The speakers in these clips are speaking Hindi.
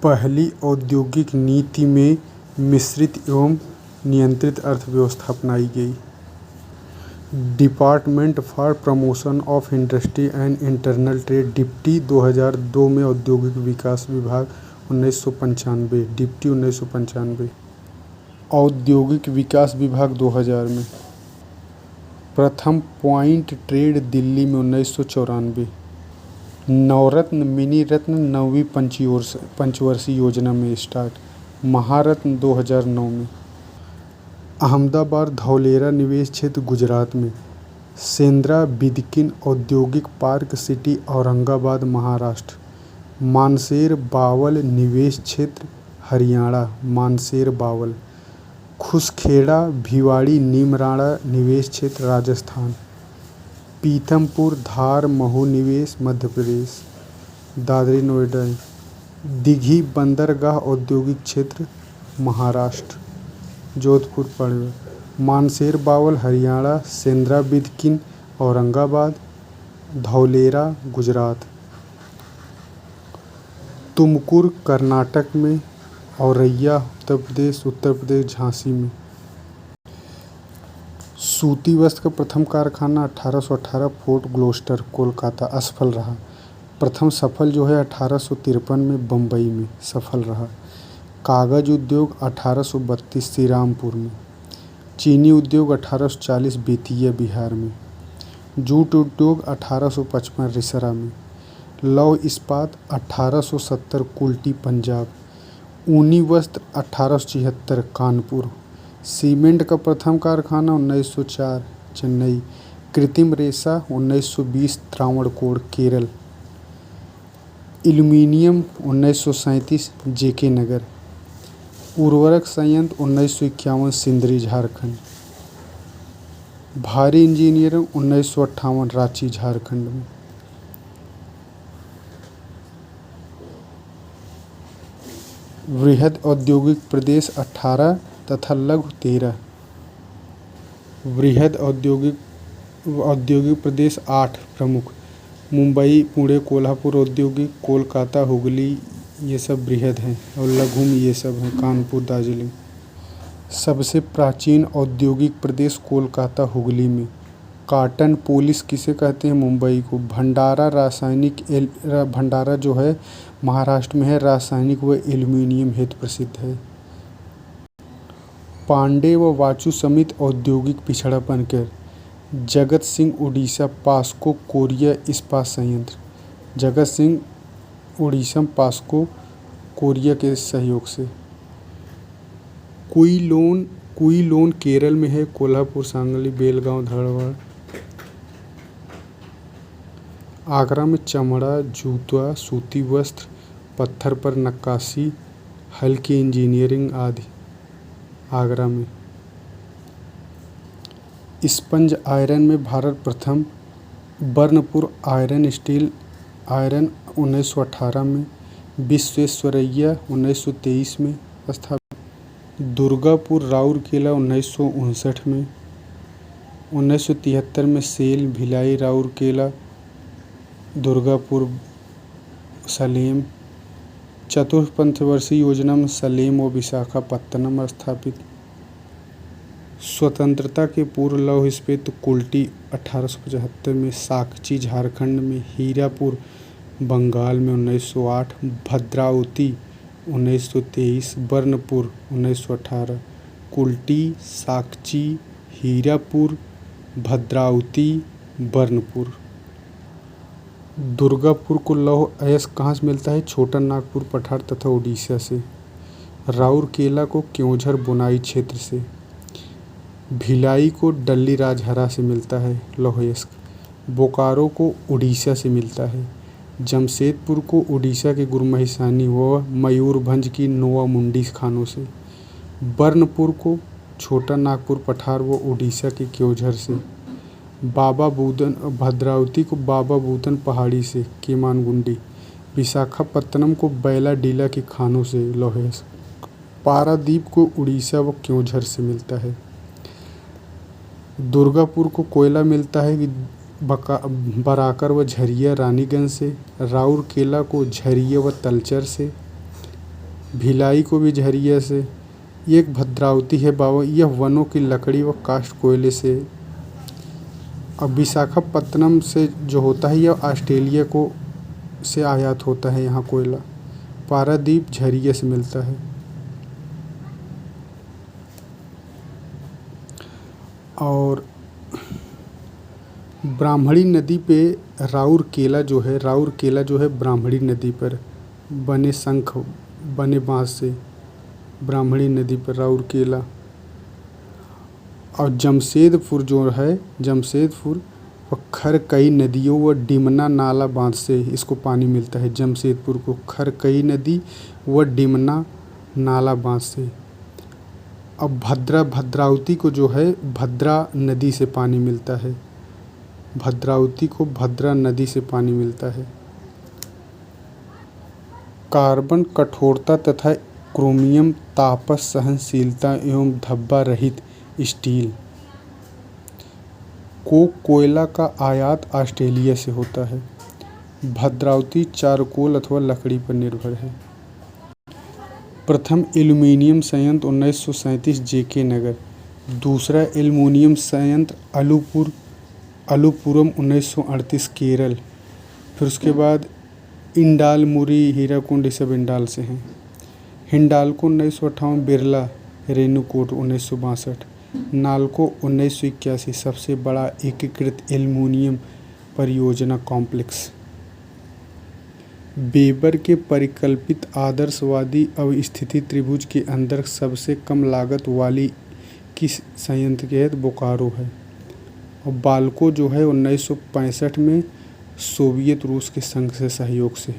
पहली औद्योगिक नीति में मिश्रित एवं नियंत्रित अर्थव्यवस्था अपनाई गई। Department for promotion of industry and internal trade deputy 2002 में औद्योगिक विकास विभाग 1995 डिप्टी 1995। औद्योगिक विकास विभाग 2000 में। प्रथम पॉइंट ट्रेड दिल्ली में 1994। नवरत्न मिनी रत्न 9वीं पंचवर्षीय योजना में स्टार्ट। महारत्न 2009 में। अहमदाबाद धौलेरा निवेश क्षेत्र गुजरात में। सेंद्रा बिदकिन औद्योगिक पार्क सिटी औरंगाबाद महाराष्ट्र। मानसेर बावल निवेश क्षेत्र हरियाणा मानसेर बावल। खुसखेड़ा भिवाड़ी नीमराणा निवेश क्षेत्र राजस्थान। पीथमपुर धार महू निवेश मध्य प्रदेश। दादरी नोएडा। दिघी बंदरगाह औद्योगिक क्षेत्र महाराष्ट्र। जोधपुर पड़वे। मानसेर बावल हरियाणा। सेंद्रा बिदकिन औरंगाबाद। धौलेरा गुजरात। तुमकुर कर्नाटक में। औरैया उत्तर प्रदेश झांसी में। सूती वस्त्र का प्रथम कारखाना 1818 फोर्ट ग्लोस्टर कोलकाता असफल रहा। प्रथम सफल जो है 1853 में बम्बई में सफल रहा। कागज उद्योग 1832 श्रीरामपुर में। चीनी उद्योग 1840 बेतिया बिहार में। जूट उद्योग 1855 रिसरा में। लौह इस्पात 1870 कुल्टी पंजाब। ऊनी वस्त्र 1876 कानपुर। सीमेंट का प्रथम कारखाना 1904 चेन्नई। कृत्रिम रेशा 1920 त्रावणकोर केरल। एल्यूमीनियम 1937 जेके नगर। उर्वरक संयंत्र 1951 सिंदरी झारखंड। भारी इंजीनियरिंग 1958 रांची झारखंड में। वृहद औद्योगिक प्रदेश 18 तथा लघु 13। वृहद औद्योगिक प्रदेश 8 प्रमुख। मुंबई पुणे कोल्हापुर औद्योगिक कोलकाता हुगली ये सब बृहद हैं और लघु में ये सब हैं कानपुर दार्जिलिंग। सबसे प्राचीन औद्योगिक प्रदेश कोलकाता हुगली में। काटन पोलिस किसे कहते हैं मुंबई को। भंडारा जो है महाराष्ट्र में है रासायनिक व एल्यूमीनियम हेतु प्रसिद्ध है। पांडे व वाचु समित औद्योगिक पिछड़ापन कर। जगत सिंह उड़ीसा पास्को कोरिया इस्पात संयंत्र। जगत सिंह उड़ीसा पास्को कोरिया के सहयोग से। कुइलोन केरल में है। कोल्हापुर सांगली बेलगांव धारवाड़। आगरा में चमड़ा जूता सूती वस्त्र पत्थर पर नक्काशी हल्की इंजीनियरिंग आदि। आगरा में स्पंज आयरन में भारत प्रथम। बर्नपुर आयरन स्टील आयरन 1918 में। विश्वेश्वरैया 1923 में स्थापित। दुर्गापुर राउरकेला 1959 में। 1973 में सेल भिलाई राउरकेला दुर्गापुर सलेम। चतुर्थ पंचवर्षीय योजना में सलेम व विशाखापत्तनम स्थापित। स्वतंत्रता के पूर्व लौह इस्पात कुल्टी 1875 में। साकची झारखंड में। हीरापुर बंगाल में 1908। भद्रावती 1923। बर्नपुर 1918। कुल्टी साकची हीरापुर भद्रावती बर्नपुर। दुर्गापुर को लौह अयस्क कहाँ से मिलता है। छोटा नागपुर पठार तथा उड़ीसा से। राउरकेला को क्योंझर बुनाई क्षेत्र से। भिलाई को डल्ली राजहरा से मिलता है लौह अयस्क। बोकारो को उड़ीसा से मिलता है। जमशेदपुर को उड़ीसा के गुरमहिसानी व मयूरभंज की नोआ मुंडी खानों से। बर्नपुर को छोटा नागपुर पठार व उड़ीसा के क्योंझर से। बाबा बूदन भद्रावती को बाबा बूदन पहाड़ी से केमानगुंडी। विशाखापत्तनम को बैला डीला के खानों से लौह अयस्क। पारादीप को उड़ीसा व क्योंझर से मिलता है। दुर्गापुर को कोयला मिलता है बराकर व झरिया रानीगंज से। राउरकेला को झरिया व तलचर से। भिलाई को भी झरिया से। ये एक भद्रावती है बाबा, यह वनों की लकड़ी व काष्ठ कोयले से। अब विशाखापत्तनम से जो होता है यह ऑस्ट्रेलिया को से आयात होता है यहाँ कोयला। पारादीप झरिया से मिलता है। और ब्राह्मणी नदी पे राउरकेला जो है ब्राह्मणी नदी पर बने शंख बने बाँस से, ब्राह्मणी नदी पर राउरकेला। और जमशेदपुर व खरकई नदियों व डिमना नाला बांध से इसको पानी मिलता है। जमशेदपुर को खरकई नदी व डिमना नाला बांध से। अब भद्रावती को जो है भद्रा नदी से पानी मिलता है। भद्रावती को भद्रा नदी से पानी मिलता है। कार्बन कठोरता तथा क्रोमियम तापस सहनशीलता एवं धब्बा रहित स्टील कोयला का आयात ऑस्ट्रेलिया से होता है। भद्रावती चारकोल अथवा लकड़ी पर निर्भर है। प्रथम एल्यूमीनियम संयंत्र 1937 जेके नगर। दूसरा एल्यूमीनियम संयंत्र अलुपुरम 1938 केरल। फिर उसके बाद इंडालमुरी हीराकुंड ये सब इंडाल से हैं। हिंडाल्को 1958, बिरला रेणुकूट 1962, नाल्को 1981 सबसे बड़ा एकीकृत एल्यूमीनियम परियोजना कॉम्प्लेक्स। वेबर के परिकल्पित आदर्शवादी अवस्थिति त्रिभुज के अंदर सबसे कम लागत वाली किस संयंत्र के तहत बोकारो है। और बाल्को जो है 1965 में सोवियत रूस के संघ से सहयोग से।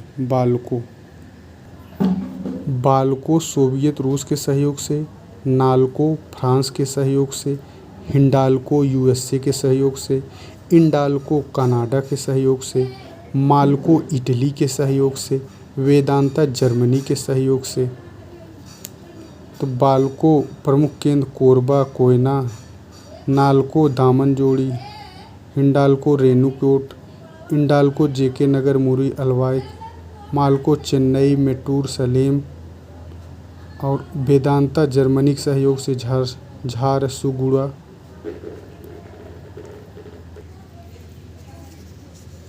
बाल्को सोवियत रूस के सहयोग से, नाल्को फ्रांस के सहयोग से, हिंडाल्को यूएसए के सहयोग से, इंडाल्को कनाडा के सहयोग से, माल्को इटली के सहयोग से, वेदांता जर्मनी के सहयोग से। तो बाल्को प्रमुख केंद्र कोरबा कोयना, नाल्को दामनजोड़ी, हिंडाल्को रेणुकूट, इंडाल्को जेके नगर मुरी अलवाई, माल्को चेन्नई मेट्टूर सलेम और वेदांता जर्मनी के सहयोग से झारसुगुड़ा।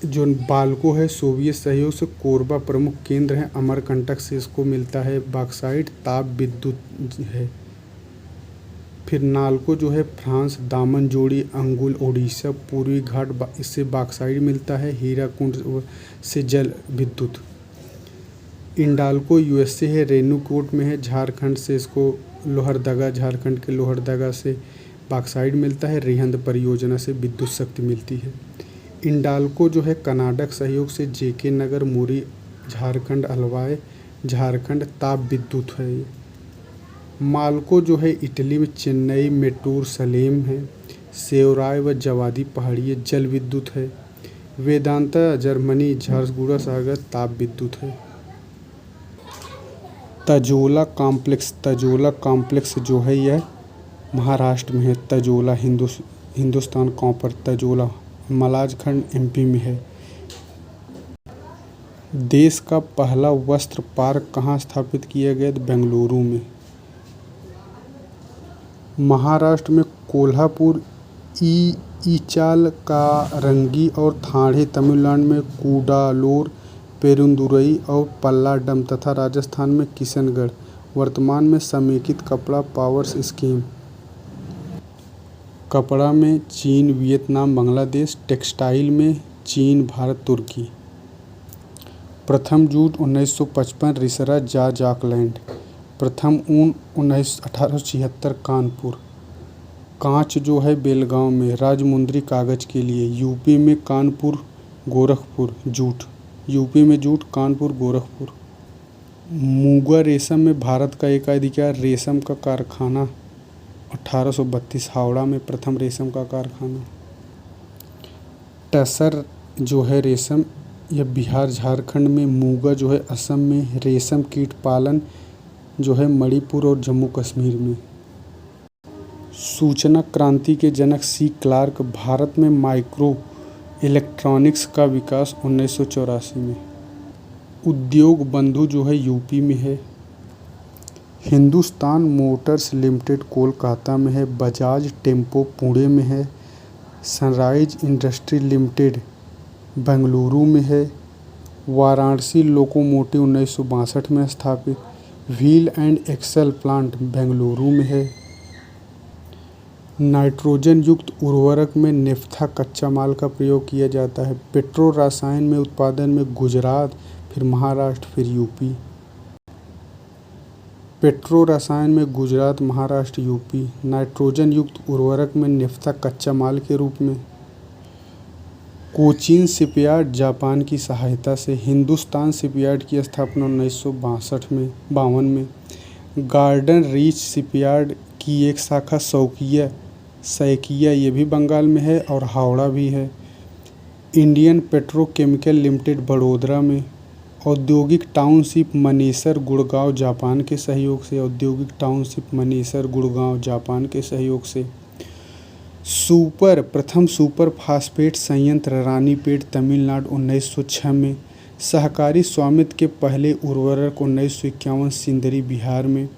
जो बाल्को है सोवियत सहयोग से, कोरबा प्रमुख केंद्र है, अमरकंटक से इसको मिलता है बॉक्साइट, ताप विद्युत है। फिर नाल्को जो है फ्रांस, दामनजोड़ी अंगुल ओडिशा, पूर्वी घाट इससे बॉक्साइट मिलता है, हीराकुंड से जल विद्युत। इंडाल्को यूएसए है, रेणुकूट में है, झारखंड से इसको लोहरदगा, झारखंड के लोहरदगा से बॉक्साइट मिलता है, रिहंद परियोजना से विद्युत शक्ति मिलती है। इंडाल्को जो है कर्नाटक सहयोग से जेके नगर मुरी झारखंड अलवाय झारखंड ताप विद्युत है। माल्को जो है इटली में चेन्नई मेट्टूर सलेम है, सेवराय व जवादी पहाड़ी जल विद्युत है। वेदांता जर्मनी झारसुगुड़ा सागर ताप विद्युत है। तजोला कॉम्प्लेक्स जो है यह महाराष्ट्र में है। तजोला हिंदुस्तान कॉपर तजोला मलाजखंड एमपी में है। देश का पहला वस्त्र पार्क कहाँ स्थापित किया गया? बेंगलुरु में। महाराष्ट्र में कोल्हापुर, ईचाल का रंगी और थाणे, तमिलनाडु में कूडालोर, पेरुंदुरई और पल्लाडम तथा राजस्थान में किशनगढ़। वर्तमान में समेकित कपड़ा पावर्स स्कीम। कपड़ा में चीन, वियतनाम, बांग्लादेश। टेक्सटाइल में चीन, भारत, तुर्की। प्रथम जूट 1955 रिसरा जाकलैंड। प्रथम ऊन 1876 कानपुर। कांच जो है बेलगांव में। राजमुंद्री कागज के लिए यूपी में कानपुर, गोरखपुर। जूट यूपी में जूट, कानपुर, गोरखपुर। मूगा रेशम में भारत का एकाधिकार। रेशम का कारखाना 1832 हावड़ा में प्रथम रेशम का कारखाना। टसर जो है रेशम यह बिहार झारखंड में। मूगा जो है असम में। रेशम कीट पालन जो है मणिपुर और जम्मू कश्मीर में। सूचना क्रांति के जनक सी क्लार्क। भारत में माइक्रो इलेक्ट्रॉनिक्स का विकास 1984 में। उद्योग बंधु जो है यूपी में है। हिंदुस्तान मोटर्स लिमिटेड कोलकाता में है। बजाज टेम्पो पुणे में है। सनराइज इंडस्ट्री लिमिटेड बेंगलुरु में है। वाराणसी लोकोमोटिव 1962 में स्थापित। Wheel and axle plant Bengaluru में है। नाइट्रोजन युक्त उर्वरक में नेफ्था कच्चा माल का प्रयोग किया जाता है। पेट्रो रसायन में उत्पादन में गुजरात, फिर महाराष्ट्र, फिर यूपी। पेट्रो रसायन में गुजरात, महाराष्ट्र, यूपी। नाइट्रोजन युक्त उर्वरक में नेफ्था कच्चा माल के रूप में। कोचीन शिपयार्ड जापान की सहायता से। हिंदुस्तान शिपयार्ड की स्थापना 1952 में। गार्डन रीच शिपयार्ड की एक शाखा सैकिया ये भी बंगाल में है और हावड़ा भी है। इंडियन पेट्रोकेमिकल लिमिटेड बड़ोदरा में। औद्योगिक टाउनशिप मनेसर गुड़गांव जापान के सहयोग से। औद्योगिक टाउनशिप मनेसर गुड़गांव जापान के सहयोग से। प्रथम सुपर फास्फेट संयंत्र रानीपेट तमिलनाडु 1906 में। सहकारी स्वामित्व के पहले उर्वरक 1951 सिंदरी बिहार में।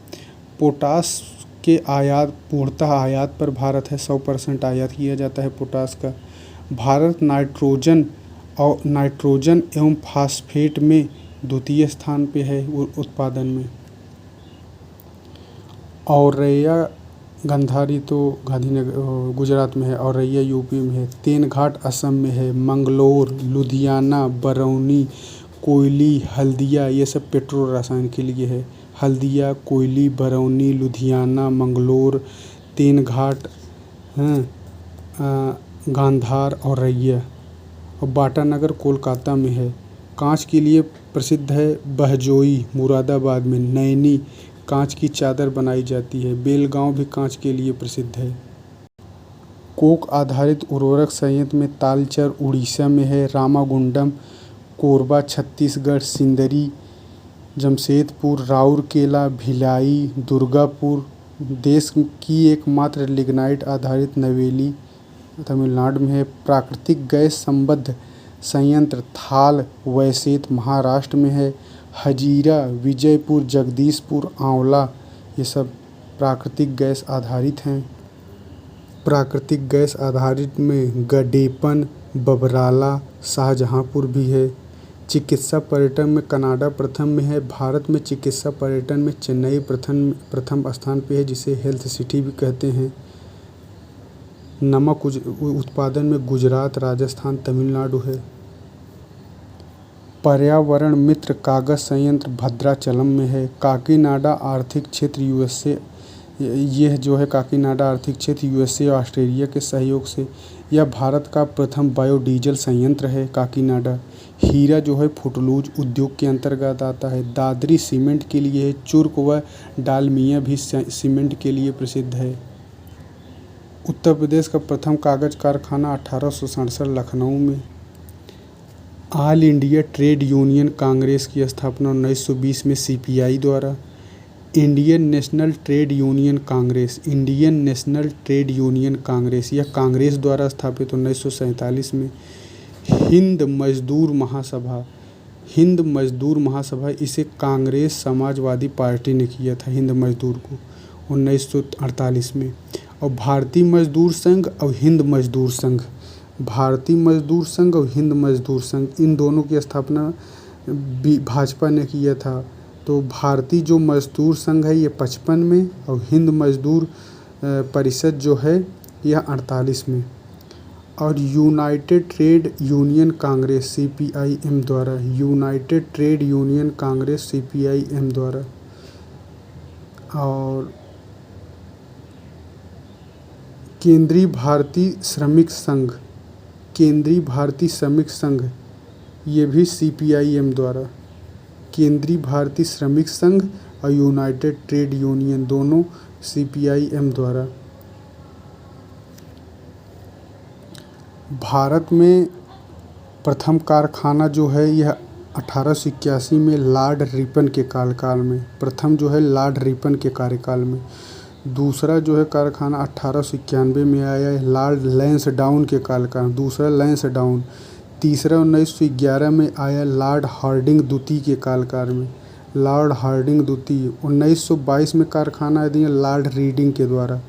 पोटास के पूर्णतः आयात पर भारत है। 100% आयात किया जाता है पोटास का। भारत नाइट्रोजन एवं फास्फेट में द्वितीय स्थान पे है उत्पादन में। औरैया गंधारी तो गांधीनगर गुजरात में है। औरैया यूपी में है। तेनघाट असम में है। मंगलोर, लुधियाना, बरौनी, कोयली, हल्दिया ये सब पेट्रो रसायन के लिए है। हल्दिया, कोयली, बरौनी, लुधियाना, मंगलोर, तेनघाट, गांधार, औरैया। और बाटानगर कोलकाता में है। कांच के लिए प्रसिद्ध है। बहजोई मुरादाबाद में। नैनी कांच की चादर बनाई जाती है। बेलगांव भी कांच के लिए प्रसिद्ध है। कोक आधारित उर्वरक संयंत्र में तालचर उड़ीसा में है। रामागुंडम कोरबा छत्तीसगढ़। सिंदरी जमशेदपुर, राउरकेला, भिलाई, दुर्गापुर। देश की एकमात्र लिग्नाइट आधारित नवेली तमिलनाडु में है। प्राकृतिक गैस संबद्ध संयंत्र थाल वैसेत महाराष्ट्र में है। हजीरा, विजयपुर, जगदीशपुर, आंवला ये सब प्राकृतिक गैस आधारित हैं। प्राकृतिक गैस आधारित में गडेपन, बबराला, शाहजहांपुर भी है। चिकित्सा पर्यटन में कनाडा प्रथम में है। भारत में चिकित्सा पर्यटन में चेन्नई प्रथम स्थान पे है, जिसे हेल्थ सिटी भी कहते हैं। नमक उत्पादन में गुजरात, राजस्थान, तमिलनाडु है। पर्यावरण मित्र कागज संयंत्र भद्राचलम में है। काकीनाडा आर्थिक क्षेत्र यूएसए, यह जो है काकीनाडा आर्थिक क्षेत्र यूएसए और ऑस्ट्रेलिया के सहयोग से। यह भारत का प्रथम बायोडीजल संयंत्र है काकीनाडा। हीरा जो है फुटलूज उद्योग के अंतर्गत आता है। दादरी सीमेंट के लिए है। चुर्क व डालमिया भी सीमेंट के लिए प्रसिद्ध है। उत्तर प्रदेश का प्रथम कागज कारखाना 1867 लखनऊ में। All India trade Union Congress की स्थापना 1920 में सीपीआई द्वारा। Indian national trade Union Congress, Indian national trade Union Congress, यह कांग्रेस द्वारा स्थापित 1947 में। हिंद मजदूर महासभा, हिंद मजदूर महासभा इसे कांग्रेस समाजवादी पार्टी ने किया था हिंद मजदूर को 1948 में। और भारतीय मजदूर संघ और हिंद मजदूर संघ, भारतीय मजदूर संघ और हिंद मजदूर संघ इन दोनों की स्थापना भाजपा ने किया था। तो भारतीय जो मजदूर संघ है ये 55 में और हिंद मजदूर परिषद जो है यह 48 में। और United Trade Union Congress CPIM द्वारा, United Trade Union Congress CPIM द्वारा। और केंद्रीय भारतीय श्रमिक संघ, केंद्रीय भारतीय श्रमिक संघ ये भी सीपीआईएम द्वारा। केंद्रीय भारतीय श्रमिक संघ और यूनाइटेड ट्रेड यूनियन दोनों सीपीआईएम द्वारा। भारत में प्रथम कारखाना जो है यह 1881 में लॉर्ड रिपन के कार्यकाल में, प्रथम जो है लॉर्ड रिपन के कार्यकाल में। दूसरा जो है कारखाना 1891 में आया है लॉर्ड लैंसडाउन के कार्यकाल में, दूसरा लैंसडाउन। तीसरा 1911 में आया लॉर्ड हार्डिंग द्वितीय के कार्यकाल में। लॉर्ड हार्डिंग द्वितीय। 1922 में कारखाना अधिनियम लॉर्ड रीडिंग के द्वारा।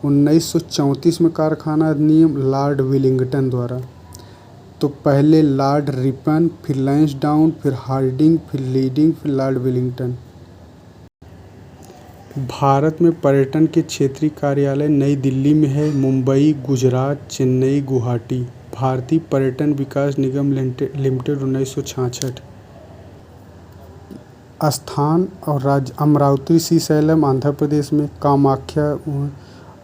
1934 में कारखाना अधिनियम लॉर्ड विलिंगटन द्वारा। तो पहले लॉर्ड रिपन, फिर लैंसडाउन, फिर हार्डिंग, फिर रीडिंग, फिर लॉर्ड विलिंगटन। भारत में पर्यटन के क्षेत्रीय कार्यालय नई दिल्ली में है, मुंबई, गुजरात, चेन्नई, गुवाहाटी। भारतीय पर्यटन विकास निगम लिमिटेड 1966। स्थान और राज्य अमरावती श्रीशैलम आंध्र प्रदेश में। कामाख्या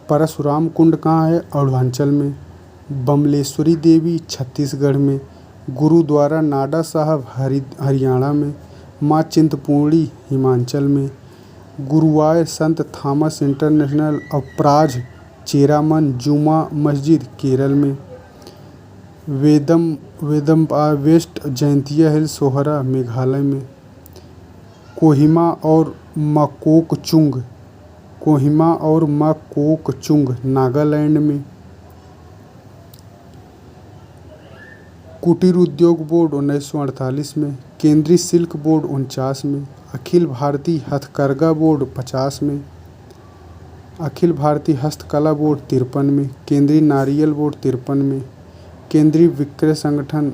परशुराम कुंड कहाँ है? अरुणाचल में। बमलेश्वरी देवी छत्तीसगढ़ में। गुरुद्वारा नाडा साहब हरियाणा में। माँ चिंतपूर्णी हिमाचल में। गुरुवायूर संत थॉमस इंटरनेशनल और प्राज चेरामन जुमा मस्जिद केरल में। वेदम वेस्ट जयंतिया हिल सोहरा मेघालय में। कोहिमा और मकोकचुंग नागालैंड में। कुटीर उद्योग बोर्ड 1948 में। केंद्रीय सिल्क बोर्ड 49 में। अखिल भारतीय हथकरघा बोर्ड 50 में। अखिल भारतीय हस्तकला बोर्ड 53 में। केंद्रीय नारियल बोर्ड 53 में। केंद्रीय विक्रय संगठन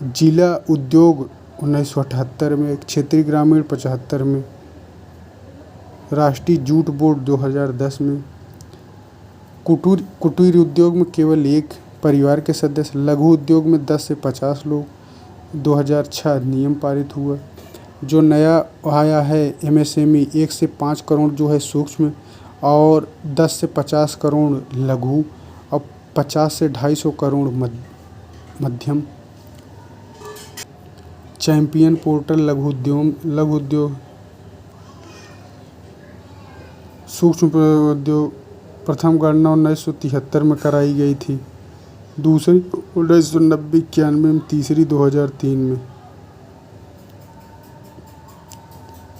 जिला उद्योग 1978 में। क्षेत्रीय ग्रामीण 75 में। राष्ट्रीय जूट बोर्ड 2010 में। कुटीर उद्योग में केवल एक परिवार के सदस्य। लघु उद्योग में 10 से 50 लोग। 2006 अधिनियम पारित हुआ। जो नया आया है एमएसएमई 1 से 5 करोड़ जो है सूक्ष्म, और 10 से 50 करोड़ लघु, और 50 से 250 करोड़ मध्यम। चैंपियन पोर्टल लघु उद्योग सूक्ष्म उद्योग प्रथम गणना 1973 में कराई गई थी, दूसरी 1990-91 में, तीसरी 2003 में।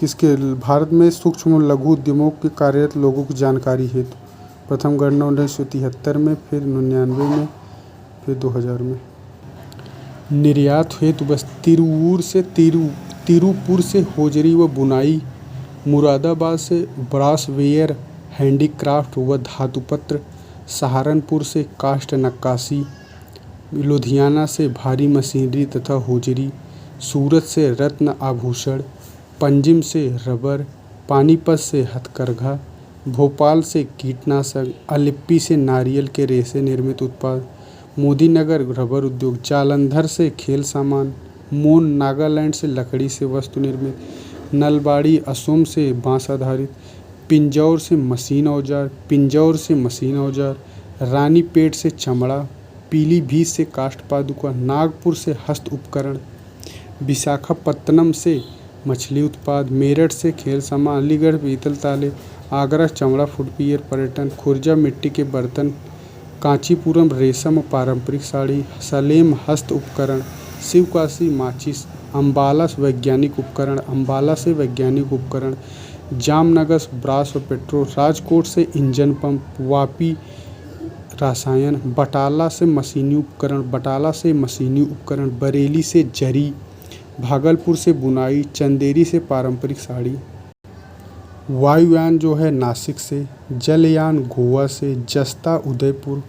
किसके? भारत में सूक्ष्म लघु उद्यमों के कार्यरत लोगों की जानकारी हेतु प्रथम गणना 1973 में, फिर 99 में, फिर 2000 में। निर्यात हेतु बस तिरुपुर से होजरी व बुनाई, मुरादाबाद से ब्रासवेयर हैंडीक्राफ्ट व धातुपत्र, सहारनपुर से काष्ठ नक्काशी, लुधियाना से भारी मशीनरी तथा होजरी, सूरत से रत्न आभूषण, पंजिम से रबर, पानीपत से हथकरघा, भोपाल से कीटनाशक, अलिप्पी से नारियल के रेशे निर्मित उत्पाद, मोदीनगर रबर उद्योग, जालंधर से खेल सामान, मोन नागालैंड से लकड़ी से वस्तु निर्मित, नलबाड़ी असम से बांस आधारित, पिंजौर से मशीन औजार, रानीपेट से चमड़ा, पीलीभीत से काष्ठ पादुका, नागपुर से हस्त उपकरण, विशाखापत्तनम से मछली उत्पाद, मेरठ से खेल सामान, अलीगढ़ पीतल ताले, आगरा चमड़ा फुटवियर पर्यटन, खुर्जा मिट्टी के बर्तन, कांचीपुरम रेशम पारंपरिक साड़ी, सलेम हस्त उपकरण, शिवकाशी माचिस, अम्बाला से वैज्ञानिक उपकरण, जामनगर ब्रास व पेट्रोल, राजकोट से इंजन पंप, वापी रसायन, बटाला से मशीनी उपकरण, बरेली से जरी, भागलपुर से बुनाई, चंदेरी से पारंपरिक साड़ी। वायुयान जो है नासिक से, जलयान गोवा से, जस्ता उदयपुर,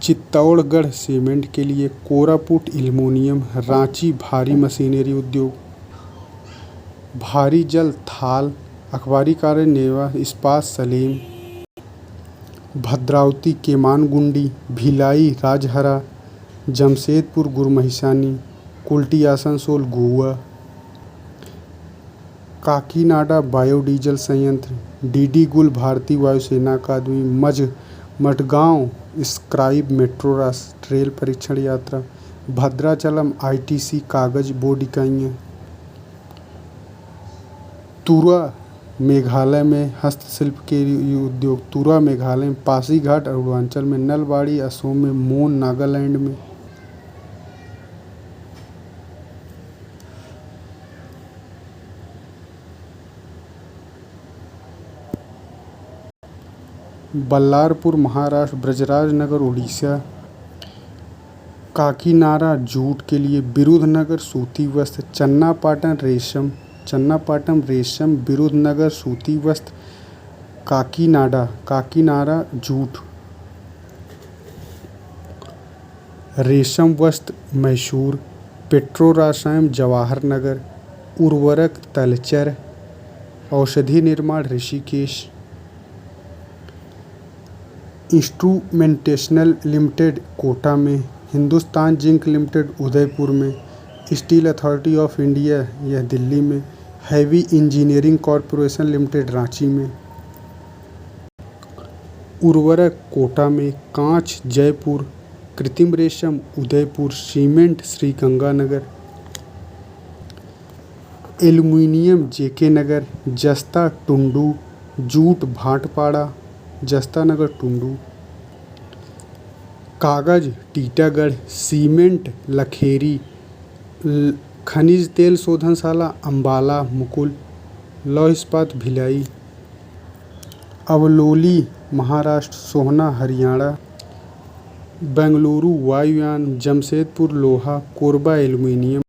चित्तौड़गढ़ सीमेंट के लिए, कोरापुट एल्युमिनियम, रांची भारी मशीनरी उद्योग, भारी जल थाल, अखबारी कार्य नेवा इस्पात सलेम, भद्रावती केमानगुंडी, भिलाई राजहरा, जमशेदपुर गुरमहिसानी, कुल्टी आसनसोल गोवा, काकीनाडा बायोडीजल संयंत्र, डीडीगुल भारतीय वायुसेना अकादमी, मडगांव स्क्राइब मेट्रो रेल परीक्षण यात्रा, भद्राचलम आईटीसी कागज बोर्ड इकाइयाँ, तुरा मेघालय में हस्तशिल्प के उद्योग, तुरा मेघालय में, पासीघाट अरुणाचल में, नलबाड़ी असम में, मोन नागालैंड में। बल्लारपुर महाराष्ट्र, ब्रजराज नगर उड़ीसा, काकीनाडा जूट के लिए, विरुधनगर सूती वस्त्र, चन्नापाटन रेशम, चन्नापाटम रेशम, विरुधनगर सूती वस्त्र, काकीनाडा जूट, रेशम वस्त्र मैसूर, पेट्रोरासायन जवाहर नगर, उर्वरक तलचर, औषधि निर्माण ऋषिकेश, इंस्ट्रूमेंटेशनल लिमिटेड कोटा में, हिंदुस्तान जिंक लिमिटेड उदयपुर में, स्टील अथॉरिटी ऑफ इंडिया यह दिल्ली में, heavy engineering corporation limited Ranchi में, उर्वरक कोटा में, कांच जयपुर, कृत्रिम रेशम उदयपुर, सीमेंट श्रीगंगानगर, एल्युमिनियम जेके नगर, जस्ता टुंडू, जूट भाटपाड़ा, जस्ता नगर टुंडू, कागज टीटागढ़, सीमेंट लखेरी, खनिज तेल शोधनशाला अंबाला मुकुल, लौह इस्पात भिलाई, अवलोली महाराष्ट्र, सोहना हरियाणा, बेंगलुरु वायुयान, जमशेदपुर लोहा, कोरबा एल्युमिनियम।